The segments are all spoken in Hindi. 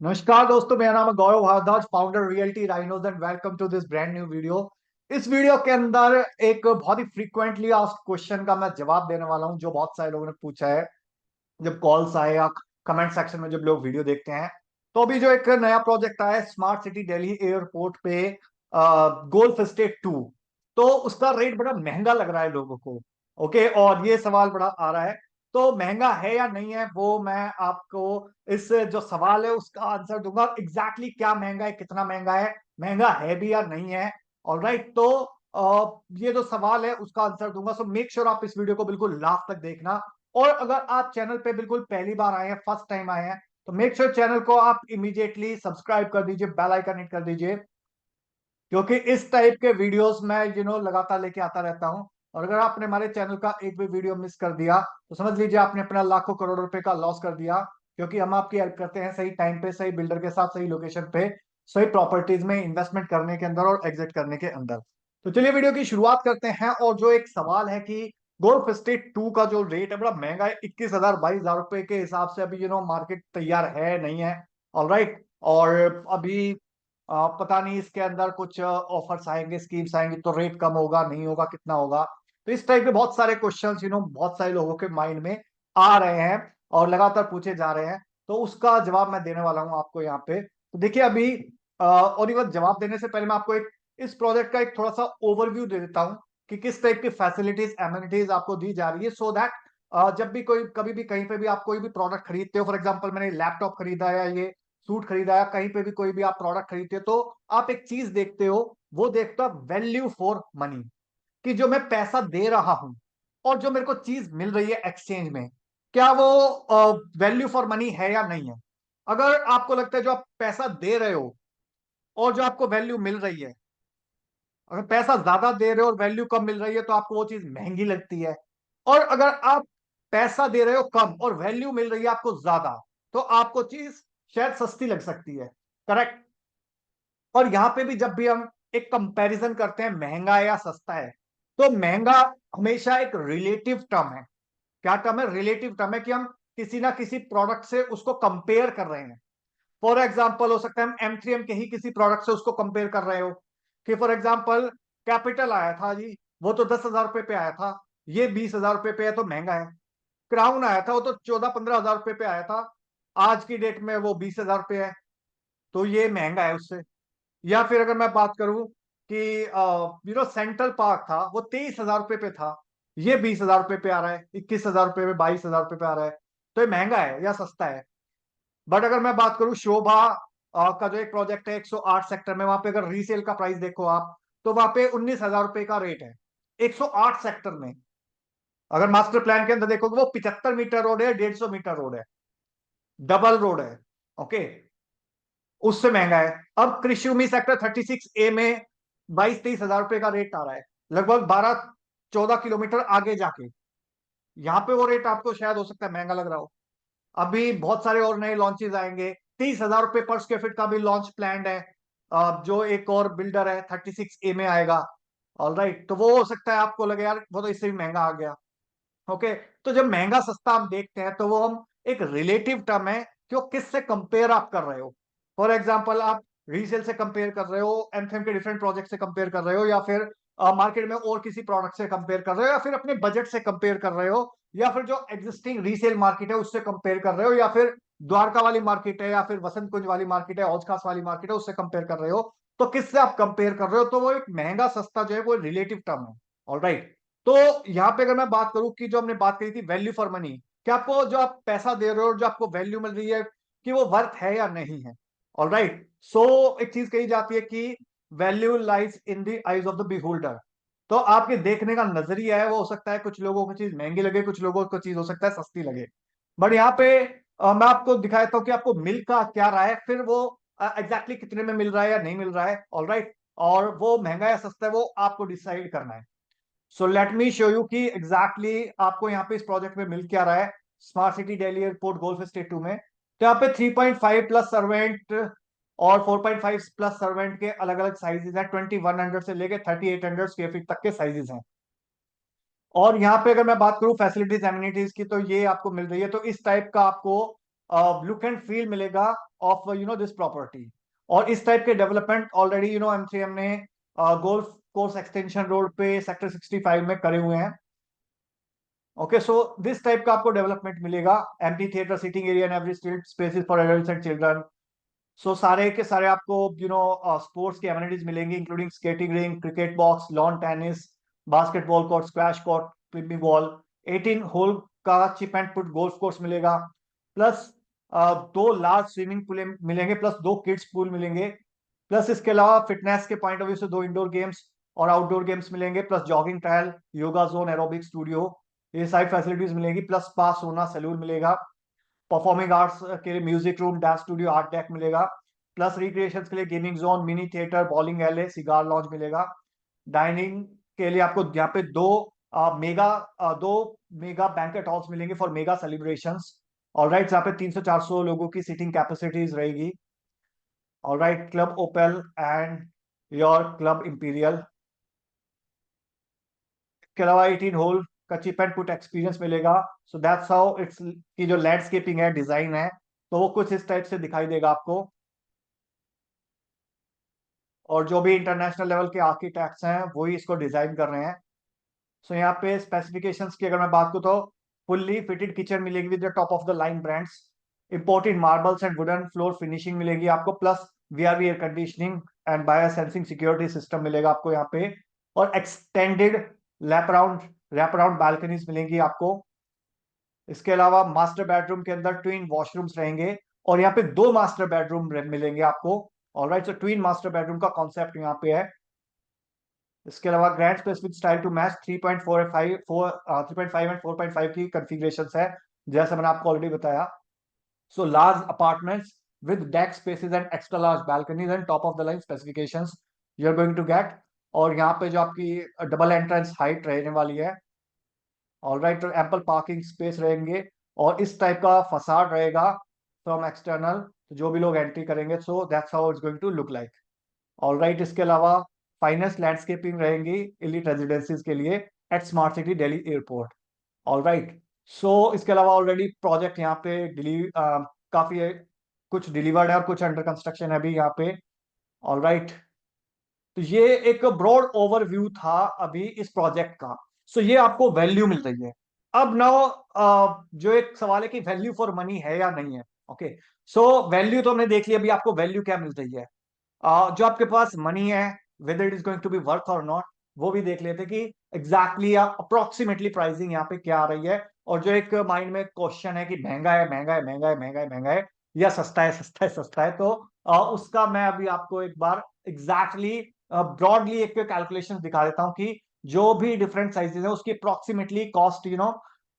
नमस्कार दोस्तों, मेरा नाम है Gaurav Bhardwaj, founder Realty Rhinos and welcome to this brand new video. इस वीडियो के अंदर एक बहुत ही फ्रीक्वेंटली आस्क्ड क्वेश्चन का मैं जवाब देने वाला हूं, जो बहुत सारे लोगों ने पूछा है जब कॉल्स आए या कमेंट सेक्शन में जब लोग वीडियो देखते हैं। तो अभी जो एक नया प्रोजेक्ट आया है स्मार्ट सिटी दिल्ली एयरपोर्ट पे, गोल्फ स्टेट 2, तो उसका रेट बड़ा महंगा लग रहा है लोगों को। ओके, और ये सवाल बड़ा आ रहा है, तो महंगा है या नहीं है वो मैं आपको इस जो सवाल है उसका आंसर दूंगा। एग्जैक्टली क्या महंगा है, कितना महंगा है भी या नहीं है। ऑलराइट, तो ये जो सवाल है उसका आंसर दूंगा। सो मेक श्योर आप इस वीडियो को बिल्कुल लास्ट तक देखना। और अगर आप चैनल पे बिल्कुल पहली बार आए हैं, फर्स्ट टाइम आए हैं, तो मेक श्योर चैनल को आप इमीडिएटली सब्सक्राइब कर दीजिए, बेल आइकन हिट कर दीजिए, क्योंकि इस टाइप के वीडियोस मैं लगातार लेके आता रहता हूं। और अगर आपने हमारे चैनल का एक भी वीडियो मिस कर दिया तो समझ लीजिए आपने अपना लाखों करोड़ों रुपए का लॉस कर दिया, क्योंकि हम आपकी हेल्प करते हैं सही टाइम पे, सही बिल्डर के साथ, सही लोकेशन पे, सही प्रॉपर्टीज में इन्वेस्टमेंट करने के अंदर और एग्जिट करने के अंदर। तो चलिए वीडियो की शुरुआत करते हैं। और जो एक सवाल है कि गोल्फ स्टेट 2 का जो रेट है बड़ा महंगा है, 21,000 22,000 रुपए के हिसाब से अभी मार्केट तैयार है नहीं है। ऑलराइट, और अभी पता नहीं इसके अंदर कुछ ऑफर्स आएंगे, स्कीम्स आएंगी तो रेट कम होगा नहीं होगा, कितना होगा। तो इस टाइप के बहुत सारे क्वेश्चंस बहुत सारे लोगों के माइंड में आ रहे हैं और लगातार पूछे जा रहे हैं। तो उसका जवाब मैं देने वाला हूं आपको यहाँ पे। तो देखिए अभी और ये बात जवाब देने से पहले मैं आपको एक इस प्रोजेक्ट का एक थोड़ा सा ओवरव्यू दे देता हूँ कि किस टाइप की फैसिलिटीज एमिनिटीज आपको दी जा रही है, सो दैट जब भी कोई कभी भी कहीं पे भी आप कोई भी प्रोडक्ट खरीदते हो, फॉर एग्जांपल मैंने लैपटॉप खरीदा या ये सूट खरीदा है, कहीं पे भी कोई भी आप प्रोडक्ट खरीदते हो, तो आप एक चीज देखते हो, वो देखते हो वैल्यू फॉर मनी, कि जो मैं पैसा दे रहा हूं और जो मेरे को चीज मिल रही है एक्सचेंज में, क्या वो वैल्यू फॉर मनी है या नहीं है। अगर आपको लगता है जो आप पैसा दे रहे हो और जो आपको वैल्यू मिल रही है, अगर पैसा ज्यादा दे रहे हो और वैल्यू कम मिल रही है तो आपको वो चीज महंगी लगती है। और अगर आप पैसा दे रहे हो कम और वैल्यू मिल रही है आपको ज्यादा, तो आपको चीज शायद सस्ती लग सकती है। करेक्ट। और यहां पे भी जब भी हम एक कंपैरिजन करते हैं महंगा है या सस्ता है, तो महंगा हमेशा एक रिलेटिव टर्म है। क्या टर्म है? रिलेटिव टर्म है, कि हम किसी ना किसी प्रोडक्ट से उसको कंपेयर कर रहे हैं। फॉर एग्जाम्पल हो सकता है हम M3M के ही किसी प्रोडक्ट से उसको कंपेयर कर रहे हो, कि फॉर एग्जाम्पल कैपिटल आया था जी, वो तो 10,000 रुपए पे आया था, ये 20,000 रुपए पे है तो महंगा है। क्राउन आया था वो तो 14-15 हजार रुपए पे आया था, आज की डेट में वो 20,000 रुपए है, तो ये महंगा है उससे। या फिर अगर मैं बात करूं कि सेंट्रल पार्क था, वो 23,000 रुपए पे था, ये 20,000 रुपए पे आ रहा है, 21,000 रुपए पे, 22,000 रुपए पे आ रहा है, तो ये महंगा है या सस्ता है। बट अगर मैं बात करूं शोभा का जो एक प्रोजेक्ट है 108 सेक्टर में, वहां पे अगर रीसेल का प्राइस देखो आप, तो वहां पे 19,000 रुपए का रेट है 108 सेक्टर में। अगर मास्टर प्लान के अंदर देखोगे वो 75 मीटर रोड है, 150 मीटर रोड है, डबल रोड है। ओके, उससे महंगा है। अब कृषि सेक्टर 36A में 22-23 हजार रुपए का रेट आ रहा है, लगभग 12-14 किलोमीटर आगे जाके। यहाँ पे वो रेट आपको शायद हो सकता है महंगा लग रहा हो। अभी बहुत सारे और नए लॉन्चेस आएंगे, 30,000 रुपए पर स्क्वायर फीट का भी लॉन्च प्लान है। जो एक और बिल्डर है 36A में आएगा। ऑल राइट, तो वो हो सकता है आपको लगे यार वो तो इससे भी महंगा आ गया। ओके, तो जब महंगा सस्ता हम देखते हैं तो वो हम एक रिलेटिव टर्म है कि वो किससे कंपेयर आप कर रहे हो। फॉर एग्जांपल आप रीसेल से कंपेयर कर रहे हो, एमथेम के डिफरेंट प्रोजेक्ट से कंपेयर कर रहे हो, या फिर मार्केट में और किसी प्रोडक्ट से कंपेयर कर रहे हो, या फिर अपने बजट से कंपेयर कर रहे हो, या फिर जो एग्जिस्टिंग रीसेल मार्केट है उससे कंपेयर कर रहे हो, या फिर द्वारका वाली मार्केट है, या फिर वसंत कुंज वाली मार्केट है, हौज खास वाली मार्केट है, उससे कंपेयर कर रहे हो। तो किससे आप कंपेयर कर रहे हो, तो वो एक महंगा सस्ता जो है वो रिलेटिव टर्म है। ऑलराइट, तो यहाँ पे अगर मैं बात करूं कि जो हमने बात करी थी वैल्यू फॉर मनी, कि आपको जो आप पैसा दे रहे हो और जो आपको वैल्यू मिल रही है, कि वो वर्थ है या नहीं है। ऑलराइट, सो एक चीज कही जाती है कि value lies in the eyes of the beholder. तो आपके देखने का नजरिया है, वो हो सकता है कुछ लोगों को चीज महंगी लगे, कुछ लोगों को चीज हो सकता है सस्ती लगे। बट यहाँ पे मैं आपको दिखाता हूँ कि आपको मिल का क्या रहा है, फिर वो एग्जैक्टली कितने में मिल रहा है या नहीं मिल रहा है। ऑलराइट, और वो महंगा या सस्ता है वो आपको डिसाइड करना है। सो लेट मी शो यू कि एग्जैक्टली आपको यहाँ पे इस प्रोजेक्ट में मिल क्या रहा है। Smart city Delhi airport golf state 2 में, तो यहाँ पे 3.5 प्लस सर्वेंट और 4.5 प्लस सर्वेंट के अलग अलग साइजेस हैं, 2100 से लेके 3800 स्क्वायर फीट तक के साइजेस हैं। और यहाँ पे अगर मैं बात करूँ फैसिलिटीज एमिनिटीज की, तो ये आपको मिल रही है। तो इस टाइप का आपको लुक एंड फील मिलेगा ऑफ दिस प्रॉपर्टी। और इस टाइप के डेवलपमेंट ऑलरेडी M3M ने गोल्फ कोर्स एक्सटेंशन रोड पे सेक्टर 65 में करे हुए हैं। ओके, सो दिस टाइप का आपको डेवलपमेंट मिलेगा। Amphitheatre, sitting area and every spaces for adults and children. So सारे के सारे आपको स्पोर्ट्स की एमिनिटीज मिलेंगी, including skating ring, cricket box, lawn tennis, basketball court, squash court, ping ball. 18 hole का chip and putt golf course मिलेगा, प्लस 2 लार्ज स्विमिंग पूल मिलेंगे, प्लस 2 किड्स पूल मिलेंगे। प्लस इसके अलावा फिटनेस के पॉइंट ऑफ व्यू से 2 इंडोर गेम्स और आउटडोर गेम्स मिलेंगे, plus jogging trail, yoga zone, aerobic studio, ये सारी फैसिलिटीज मिलेगी। प्लस स्पा, सोना, सैलून मिलेगा। परफॉर्मिंग आर्ट्स के लिए music room, dance studio, art deck मिलेगा। प्लस रिक्रिएशन के लिए gaming zone, mini theatre, bowling alley, cigar lounge मिलेगा। डाइनिंग के लिए आपको यहाँ पे दो मेगा बैंकेट हॉल्स मिलेंगे फॉर मेगा सेलिब्रेशंस। ऑलराइट, यहाँ पे 300-400 लोगों की सीटिंग कैपेसिटीज रहेगी। Alright, club opal and your club imperial के अलावा 18 होल का चिप एंड पुट एक्सपीरियंस मिलेगा। सो दैट्स हाउ इट्स की जो लैंडस्केपिंग है, डिजाइन है, तो वो कुछ इस टाइप से दिखाई देगा आपको। और जो भी इंटरनेशनल लेवल के आर्किटेक्ट्स हैं वही इसको डिजाइन कर रहे हैं। सो यहाँ पे स्पेसिफिकेशंस की अगर मैं बात करूँ तो फुल्ली फिटेड किचन मिलेगी with the top of the line brands, imported marbles and wooden floor finishing मिलेगी आपको, plus VRV air conditioning and bio sensing security system मिलेगा आपको यहाँ पे। और एक्सटेंडेड रैप अराउंड बालकनीज मिलेंगी आपको। इसके अलावा मास्टर बेडरूम के अंदर ट्विन वॉशरूम्स रहेंगे, और यहाँ पे 2 मास्टर बेडरूम मिलेंगे आपको। Alright, so twin master bedroom का कॉन्सेप्ट यहाँ पे है। इसके अलावा grand specific style to match 3.5 and 4.5 की कॉन्फ़िगरेशंस है, जैसा मैंने आपको ऑलरेडी बताया। So large apartments with deck spaces and extra large balconies and top of the line specifications you are going to get. और यहाँ पे जो आपकी डबल एंट्रेंस हाइट रहने वाली है। ऑलराइट, तो एम्पल पार्किंग स्पेस रहेंगे, और इस टाइप का फसाड रहेगा फ्रॉम एक्सटर्नल, तो जो भी लोग एंट्री करेंगे, so that's how it's going to look like. Alright, इसके अलावा फाइनेस्ट लैंडस्केपिंग रहेंगी इलीट रेजिडेंसीज के लिए at smart city Delhi airport. Alright, so इसके अलावा ऑलरेडी प्रोजेक्ट यहाँ पे काफी कुछ डिलीवर्ड है और कुछ अंडर कंस्ट्रक्शन है अभी यहाँ पे। ऑलराइट, तो ये एक ब्रॉड ओवरव्यू था अभी इस प्रोजेक्ट का। सो ये आपको वैल्यू मिल रही है। अब नाउ जो एक सवाल है कि वैल्यू फॉर मनी है या नहीं है। ओके, सो वैल्यू तो हमने देख लिया, अभी आपको वैल्यू क्या मिल रही है। जो आपके पास मनी है, whether it is going to be worth और नॉट, वो भी देख लेते कि एग्जैक्टली अप्रोक्सीमेटली प्राइसिंग यहाँ पे क्या आ रही है। और जो एक माइंड में क्वेश्चन है कि महंगा है, महंगा है, महंगा है, महंगा है, महंगा है, या सस्ता है, सस्ता है, सस्ता है, तो उसका मैं अभी आपको एक बार एग्जैक्टली ब्रॉडली एक कैलकुलेशन दिखा देता हूँ कि जो भी डिफरेंट साइजेस है उसकी अप्रोक्सीमेटली कॉस्ट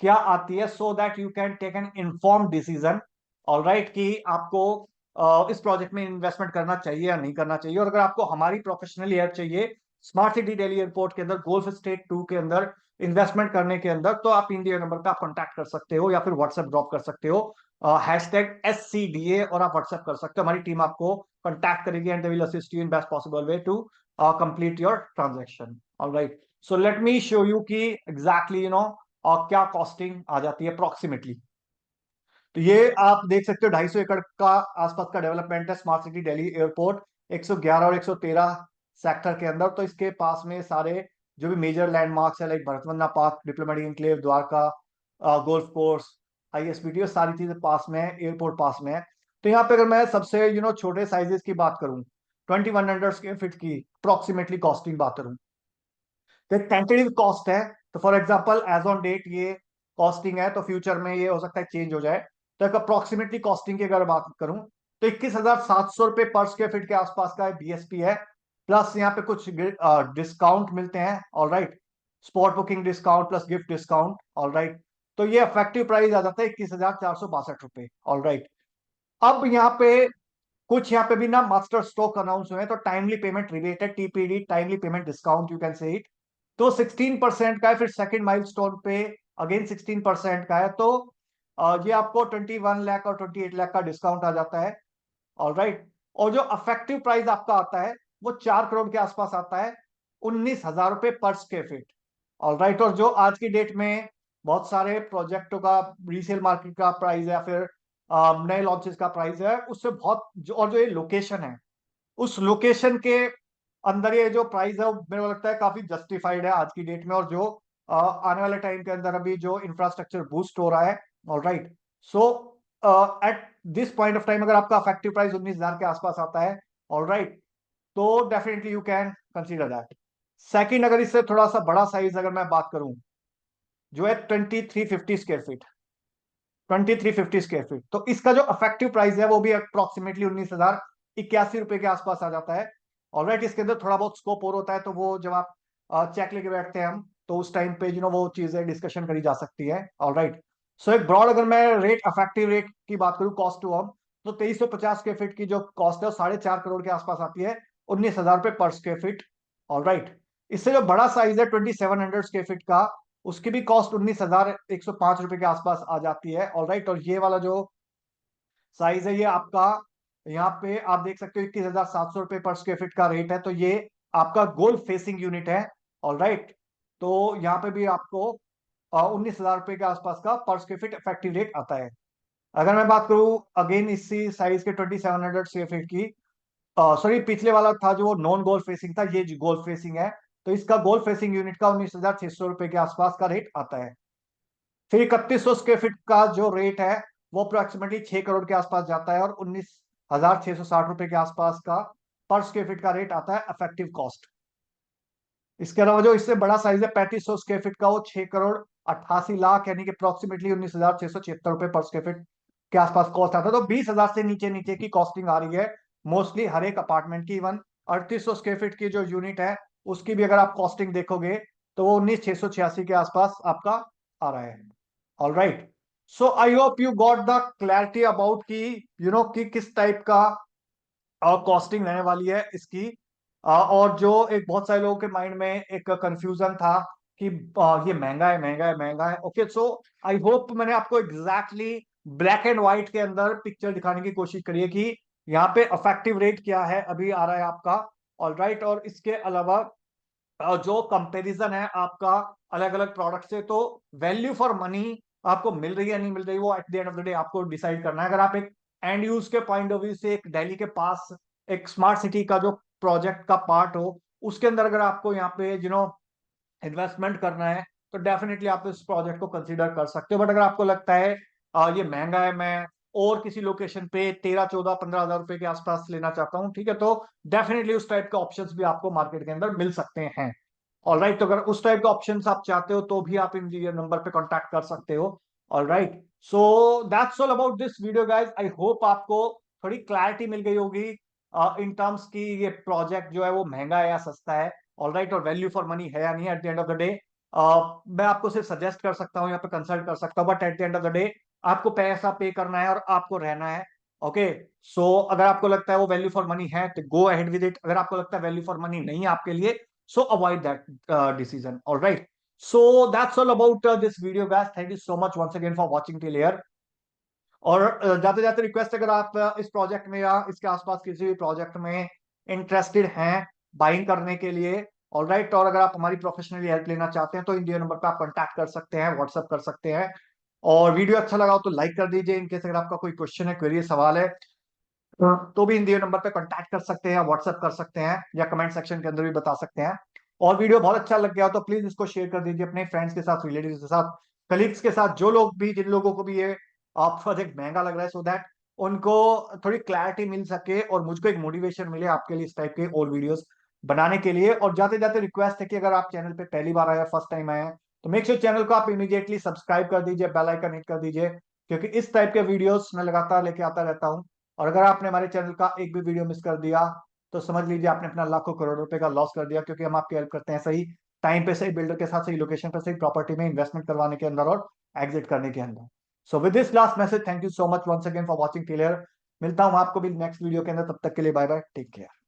क्या आती है, so that you can take an inform decision. All right, कि आपको इस प्रोजेक्ट में इन्वेस्टमेंट करना चाहिए या नहीं करना चाहिए। और अगर आपको हमारी प्रोफेशनल हेल्प चाहिए स्मार्ट सिटी दिल्ली एयरपोर्ट के अंदर गोल्फ स्टेट 2 के अंदर इन्वेस्टमेंट करने के अंदर, तो आप इन दिए नंबर पे आप कॉन्टैक्ट कर सकते हो या फिर व्हाट्सएप ड्रॉप कर सकते हो #SCDA, और आप व्हाट्सएप कर सकते हो। हमारी टीम आपको कॉन्टैक्ट करेगी and they will assist you in best possible way to complete your transaction. Alright, so let me show you कि एग्जैक्टली क्या कॉस्टिंग आ जाती है अप्रोक्सीमेटली। तो ये आप देख सकते हो 250 एकड़ का आसपास का डेवलपमेंट है स्मार्ट सिटी दिल्ली एयरपोर्ट, 111 और 113 सेक्टर के अंदर। तो इसके पास में सारे जो भी मेजर लैंडमार्क्स है, like Bharat Vandana park, diplomatic enclave, Dwarka, golf course, ISBT, सारी चीजें पास में है, एयरपोर्ट पास में है। तो यहाँ पे अगर मैं सबसे छोटे साइजेस की बात करूं, 2100 स्क्वायर फीट की अप्रोक्सीमेटली कॉस्टिंग बात करूं, तो एक टेंटेटिव कॉस्ट है। तो for example as on date ये कॉस्टिंग है, तो फ्यूचर में ये हो सकता है चेंज हो जाए। तो एक अप्रोक्सीमेटली कॉस्टिंग की अगर बात करूं तो 21,700 रुपए पर स्क्वायर फीट के आसपास का BSP है। प्लस यहाँ पे कुछ डिस्काउंट मिलते हैं। All right, spot booking discount plus gift discount. All right, तो ये इफेक्टिव प्राइस आ जाता है 21,462 रुपए। ऑल राइट, अब यहाँ पे कुछ यहाँ पे भी ना मास्टर स्ट्रोक अनाउंस हुए हैं, तो timely payment related TPD, timely payment discount you can say it. तो 16% का है, फिर सेकंड माइलस्टोन पे अगेन 16% का है। तो ये आपको 21 लाख और 28 लाख का डिस्काउंट आ जाता है। ऑल राइट, और जो अफेक्टिव प्राइस आपका आता है वो 4 करोड़ के आसपास आता है, 19,000 रुपए पर स्क्वायर फीट। ऑल राइट, और जो आज की डेट में बहुत सारे प्रोजेक्टों का रीसेल मार्केट का प्राइस है, या फिर नए लॉन्चेस का प्राइस है उससे बहुत और जो ये लोकेशन है उस लोकेशन के अंदर ये जो प्राइस है वो मेरे को लगता है काफी जस्टिफाइड है आज की डेट में, और जो आने वाले टाइम के अंदर अभी जो इंफ्रास्ट्रक्चर बूस्ट हो रहा है। All right, so at this point of time अगर आपका इफेक्टिव प्राइस 19,000 के आसपास आता है, ऑल राइट, तो definitely you can consider that. Second, अगर इससे थोड़ा सा बड़ा साइज अगर मैं बात करूं, जो है 2350 स्क्वायर फीट, 2350 स्क्वायर फीट, तो इसका जो इफेक्टिव प्राइस है वो भी अप्रोक्सीमेटली 19,081 रुपए के आसपास आ जाता है। ऑलराइट, इसके अंदर थोड़ा बहुत स्कोप और होता है, तो वो जब आप चेक लेके बैठते हैं हम, तो उस टाइम पे वो चीजें डिस्कशन करी जा सकती है। ऑलराइट, सो एक ब्रॉड अगर मैं रेट, इफेक्टिव रेट की बात करूं, कॉस्ट टू अर्न, तो 2350 स्क्वायर फीट की जो कॉस्ट है वो 4.5 करोड़ के आसपास आती है, 19,000 रुपए पर स्क्वायर फीट। ऑलराइट, इससे जो बड़ा साइज है 2700 स्क्वायर फीट का, उसकी भी कॉस्ट 19,105 रुपए के आसपास आ जाती है। ऑलराइट, और ये वाला जो साइज है ये आपका, यहाँ पे आप देख सकते हो 21,700 रुपए पर स्क्वायर फीट का रेट है, तो ये आपका गोल फेसिंग यूनिट है। ऑलराइट, तो यहाँ पे भी आपको 19,000 रुपए के आसपास का पर स्क्वायर फीट इफेक्टिव रेट आता है। अगर मैं बात करूं अगेन इसी साइज के 2700 स्क्वायर फीट की, सॉरी पिछले वाला था जो नॉन गोल फेसिंग था, ये गोल फेसिंग है, तो इसका गोल फेसिंग यूनिट का 19,600 रुपए के आसपास का रेट आता है। फिर 3100 स्क्वायर फीट का जो रेट है वो अप्रोक्सीमेटली 6 करोड़ के आसपास जाता है, और 19,660 रुपए के आसपास का पर स्क्वायर फीट का रेट आता है इफेक्टिव कॉस्ट। इसके अलावा जो इससे बड़ा साइज है 3500 स्क्वायर फीट का, वो 6 करोड़ 88 लाख, यानी कि अप्रोक्सीमेटली 19,676 रुपए पर स्क्वायर फीट के आसपास कॉस्ट आता है। तो 20,000 से नीचे नीचे की कॉस्टिंग आ रही है मोस्टली हर एक अपार्टमेंट की। इवन 3800 स्क्वायर फीट की जो यूनिट है उसकी भी अगर आप कॉस्टिंग देखोगे तो वो 19,686 के आसपास आपका आ रहा है। All right, so I hope you got the clarity about कि कि किस टाइप का कॉस्टिंग रहने वाली है इसकी। और जो एक बहुत सारे लोगों के माइंड में एक कंफ्यूजन था कि ये महंगा है, महंगा है, महंगा है। ओके, सो आई होप मैंने आपको एग्जैक्टली ब्लैक एंड व्हाइट के अंदर पिक्चर दिखाने की कोशिश करी है कि यहाँ पे इफेक्टिव रेट क्या है अभी आ रहा है आपका। ऑल राइट, और इसके अलावा जो कंपैरिजन है आपका अलग अलग प्रोडक्ट से, तो वैल्यू फॉर मनी आपको मिल रही है नहीं मिल रही, वो at the end of the day आपको डिसाइड करना है। अगर आप एक एंड यूज के पॉइंट ऑफ व्यू से एक दिल्ली के पास एक स्मार्ट सिटी का जो प्रोजेक्ट का पार्ट हो, उसके अंदर अगर आपको यहाँ पे इन्वेस्टमेंट करना है, तो डेफिनेटली आप इस प्रोजेक्ट को कंसीडर कर सकते हो। बट अगर आपको लगता है ये महंगा है, मैं और किसी लोकेशन पे 13, 14, 15 हजार रुपए के आसपास लेना चाहता हूँ, ठीक है, तो डेफिनेटली उस टाइप के ऑप्शंस भी आपको मार्केट के अंदर मिल सकते हैं। ऑल राइट, तो अगर उस टाइप के ऑप्शंस आप चाहते हो तो भी आप इन नंबर पे कांटेक्ट कर सकते हो। All right, so that's all about this video guys. I hope आपको थोड़ी क्लैरिटी मिल गई होगी इन टर्म्स की ये प्रोजेक्ट जो है वो महंगा है या सस्ता है। ऑल राइट, और वैल्यू फॉर मनी है या नहीं at the end of the day. मैं आपको सिर्फ सजेस्ट कर सकता हूँ, यहाँ पे कंसल्ट कर सकता हूँ, but at the end of the day आपको पैसा पे करना है और आपको रहना है। ओके, सो अगर आपको लगता है वो वैल्यू फॉर मनी है तो गो अहेड विद इट। अगर आपको लगता है वैल्यू फॉर मनी नहीं है आपके लिए, so avoid that decision. All right, so that's all about this video guys. Thank you so much once again for watching till here. और जाते जाते रिक्वेस्ट, अगर आप इस प्रोजेक्ट में या इसके आसपास किसी भी प्रोजेक्ट में इंटरेस्टेड हैं बाइंग करने के लिए, ऑल राइट, और अगर आप हमारी प्रोफेशनली हेल्प लेना चाहते हैं तो इन नंबर पे आप कांटेक्ट कर सकते हैं, व्हाट्सअप कर सकते हैं। और वीडियो अच्छा लगा हो तो लाइक कर दीजिए। इनकेस अगर आपका कोई क्वेश्चन है, क्वेरी, सवाल है, तो भी इन दिए नंबर पे कांटेक्ट कर सकते हैं, व्हाट्सएप कर सकते हैं, या कमेंट सेक्शन के अंदर भी बता सकते हैं। और वीडियो बहुत अच्छा लग गया हो तो प्लीज इसको शेयर कर दीजिए अपने फ्रेंड्स के साथ, रिलेटिव्स के साथ, कलीग्स के साथ, जो लोग भी, जिन लोगों को भी ये प्रोजेक्ट महंगा लग रहा है, सो दैट उनको थोड़ी क्लैरिटी मिल सके और मुझको एक मोटिवेशन मिले आपके लिए इस टाइप के और वीडियोस बनाने के लिए। और जाते जाते रिक्वेस्ट है कि अगर आप चैनल पे पहली बार आए, फर्स्ट टाइम आए हैं, तो मेक श्योर चैनल को आप इमीडिएटली सब्सक्राइब कर दीजिए, बेल आइकन हिट कर दीजिए, क्योंकि इस टाइप के वीडियोस मैं लगातार लेके आता रहता हूँ। और अगर आपने हमारे चैनल का एक भी वीडियो मिस कर दिया तो समझ लीजिए आपने अपना लाखों करोड़ रुपए का लॉस कर दिया, क्योंकि हम आपकी हेल्प करते हैं सही टाइम पे, सही बिल्डर के साथ, सही लोकेशन पर, सही प्रॉपर्टी में इन्वेस्टमेंट करवाने के अंदर और एग्जिट करने के अंदर। So with this last message, thank you so much once again for watching clear. मिलता हूं आपको भी नेक्स्ट वीडियो के अंदर, तब तक के लिए बाय बाय, टेक केयर।